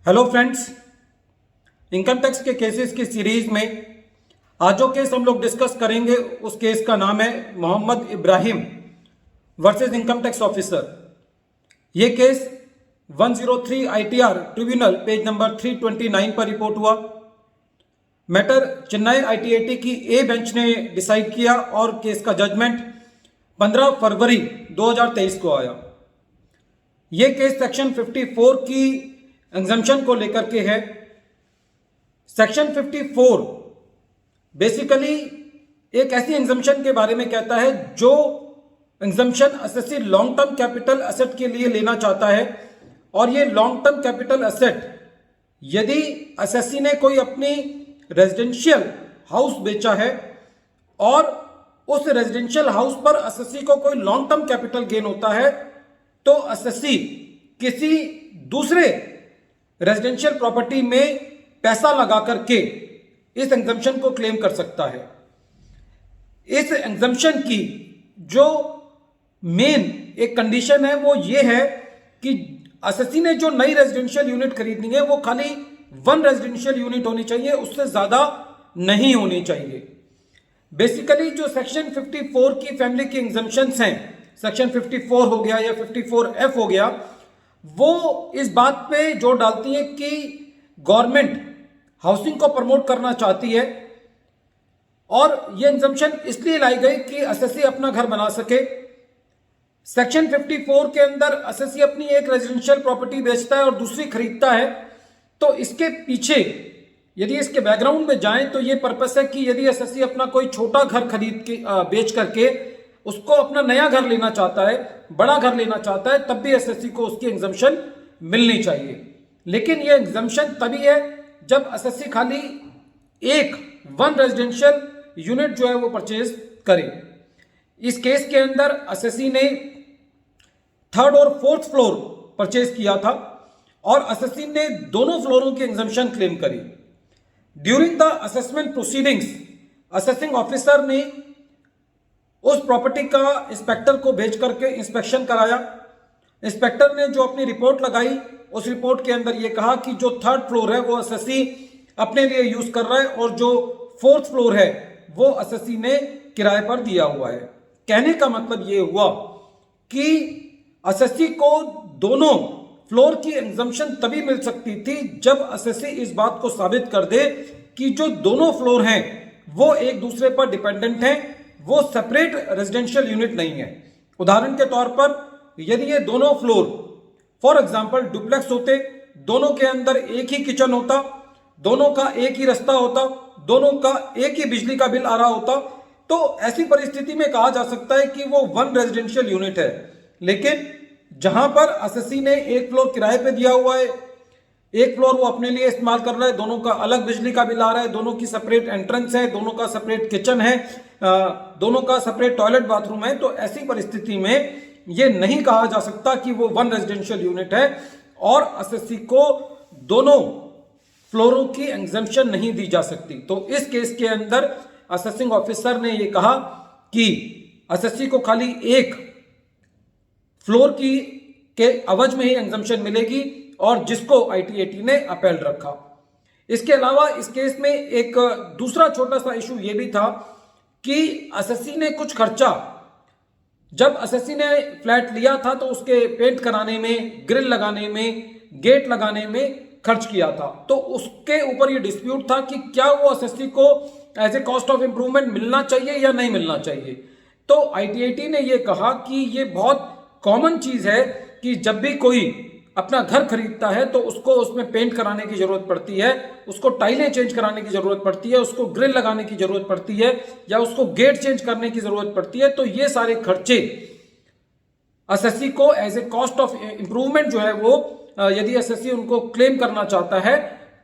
Hello friends, income tax के cases की series में आज जो केस हम लोग डिस्कस करेंगे उस केस का नाम है Mohammad Ibrahim versus income tax officer. ये case 103 ITR tribunal page number 329 पर रिपोर्ट हुआ। मैटर चेन्नई आईटीएटी की ए बेंच ने डिसाइड किया और केस का जजमेंट 15 फरवरी 2023 को आया। ये केस सेक्शन 54 की एग्जम्पशन को लेकर के है। सेक्शन 54 बेसिकली एक ऐसी एग्जम्पशन के बारे में कहता है जो exemption SSC long term capital asset के लिए लेना चाहता है। और ये लॉन्ग टर्म कैपिटल एसेट यदि एसएससी ने कोई अपनी रेजिडेंशियल हाउस बेचा है और उस रेजिडेंशियल हाउस पर एसएससी को कोई लॉन्ग टर्म कैपिटल गेन होता है तो एसएससी किसी दूसरे रेजिडेंशियल प्रॉपर्टी में पैसा लगा करके इस एग्जम्पशन को क्लेम कर सकता है। इस एग्जम्पशन की जो मेन एक कंडीशन है वो ये है कि एसएससी ने जो नई रेजिडेंशियल यूनिट खरीदनी है वो खाली 1 रेजिडेंशियल यूनिट होनी चाहिए, उससे ज्यादा नहीं होनी चाहिए। बेसिकली जो सेक्शन 54 की फैमिली की एग्जम्पशंस हैं, सेक्शन 54 हो गया या 54F हो गया, वो इस बात पे जोर डालती है कि गवर्नमेंट हाउसिंग को प्रमोट करना चाहती है और ये एग्जम्पशन इसलिए लाई गई कि एसएससी अपना घर बना सके। सेक्शन 54 के अंदर एसएससी अपनी एक रेजिडेंशियल प्रॉपर्टी बेचता है और दूसरी खरीदता है, तो इसके पीछे यदि इसके बैकग्राउंड में जाएं तो ये पर्पस है कि यदि एसएससी अपना कोई छोटा घर खरीद के बेच करके उसको अपना नया घर लेना चाहता है, बड़ा घर लेना चाहता है, तब भी एसएससी को उसकी एग्जम्पशन मिलनी चाहिए। लेकिन ये एग्जम्पशन तभी है जब एसएससी खाली एक 1 रेजिडेंशियल यूनिट जो है वो परचेज करे। इस केस के अंदर एसएससी ने 3rd और 4th फ्लोर परचेज किया था और एसएससी ने दोनों फ्लोरों की एग्जम्पशन क्लेम करी। During the assessment proceedings assessing officer ने उस प्रॉपर्टी का इंस्पेक्टर को भेज करके इंस्पेक्शन कराया। इंस्पेक्टर ने जो अपनी रिपोर्ट लगाई उस रिपोर्ट के अंदर यह कहा कि जो 3rd फ्लोर है वो एसएससी अपने लिए यूज कर रहा है और जो 4th फ्लोर है वो एसएससी ने किराए पर दिया हुआ है। कहने का मतलब ये हुआ कि एसएससी को दोनों फ्लोर की एग्जम्पशन तभी मिल सकती थी जब एसएससी इस बात को साबित कर दे कि जो दोनों फ्लोर हैं वो एक दूसरे पर डिपेंडेंट हैं, वो सेपरेट रेजिडेंशियल यूनिट नहीं है। उदाहरण के तौर पर यदि ये दोनों फ्लोर फॉर एग्जांपल डुप्लेक्स होते, दोनों के अंदर एक ही किचन होता, दोनों का एक ही रास्ता होता, दोनों का एक ही बिजली का बिल आ रहा होता, तो ऐसी परिस्थिति में कहा जा सकता है कि वो 1 रेजिडेंशियल यूनिट है। लेकिन जहां पर एसएससी ने एक फ्लोर किराए पे दिया हुआ है, एक फ्लोर वो अपने लिए इस्तेमाल कर रहा है, दोनों का अलग बिजली का बिल आ रहा है, दोनों की सेपरेट एंट्रेंस है, दोनों का सेपरेट किचन है, दोनों का सेपरेट टॉयलेट बाथरूम है, तो ऐसी परिस्थिति में ये नहीं कहा जा सकता कि वो 1 रेजिडेंशियल यूनिट है और एसएससी को दोनों फ्लोरों की एग्जम्पशन नहीं दी जा सकती। तो इस केस के अंदर असेसिंग ऑफिसर ने यह कहा कि एसएससी को खाली एक फ्लोर की के अवज में ही एग्जम्पशन मिलेगी और जिसको आईटीएटी ने अपील रखा। इसके अलावा इस केस में एक दूसरा छोटा सा इशू ये भी था कि एसएससी ने कुछ खर्चा, जब एसएससी ने फ्लैट लिया था तो उसके पेंट कराने में, ग्रिल लगाने में, गेट लगाने में खर्च किया था, तो उसके ऊपर ये डिस्प्यूट था कि क्या वो एसएससी को as a cost of improvement मिलना चाहिए या नहीं मिलना चाहिए। तो आईटीएटी ने ये कहा कि ये बहुत कॉमन चीज है कि जब भी कोई अपना घर खरीदता है तो उसको उसमें पेंट कराने की जरूरत पड़ती है, उसको टाइलें चेंज कराने की जरूरत पड़ती है, उसको ग्रिल लगाने की जरूरत पड़ती है या उसको गेट चेंज करने की जरूरत पड़ती है। तो ये सारे खर्चे एसएससी को as a cost of improvement जो है वो यदि एसएससी उनको क्लेम करना चाहता है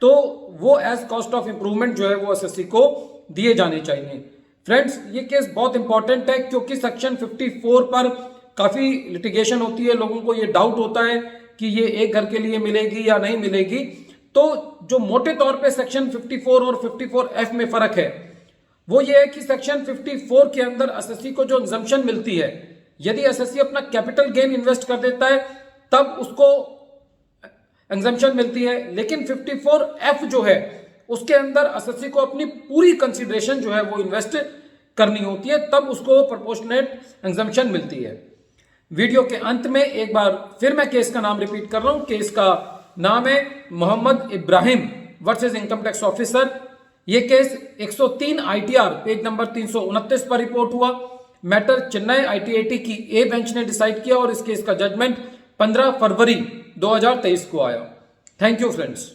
तो वो एज कॉस्ट ऑफ इंप्रूवमेंट जो है वो एसएससी को दिए जाने चाहिए। फ्रेंड्स, ये केस बहुत इंपॉर्टेंट है क्योंकि सेक्शन 54 पर काफी लिटिगेशन होती है, लोगों को ये डाउट होता है कि ये एक घर के लिए मिलेगी या नहीं मिलेगी। तो जो मोटे तौर पे सेक्शन 54 और 54F में फर्क है वो ये है कि सेक्शन 54 के अंदर एसएससी को जो एग्जम्पशन मिलती है, यदि एसएससी अपना कैपिटल गेन इन्वेस्ट कर देता है तब उसको एग्जम्पशन मिलती है, लेकिन 54F जो है उसके अंदर एसएससी को अपनी पूरी कंसिडरेशन जो है वो इन्वेस्ट करनी होती है, तब उसको प्रोपोर्शनेट एग्जम्पशन मिलती है। वीडियो के अंत में एक बार फिर मैं केस का नाम रिपीट कर रहा हूं। केस का नाम है Mohammad Ibrahim versus income tax officer. यह केस 103 ITR पेज नंबर 329 पर रिपोर्ट हुआ। मैटर चेन्नई ITAT की ए बेंच ने डिसाइड किया और इस केस का जजमेंट 15 फरवरी 2023 को आया। Thank you friends.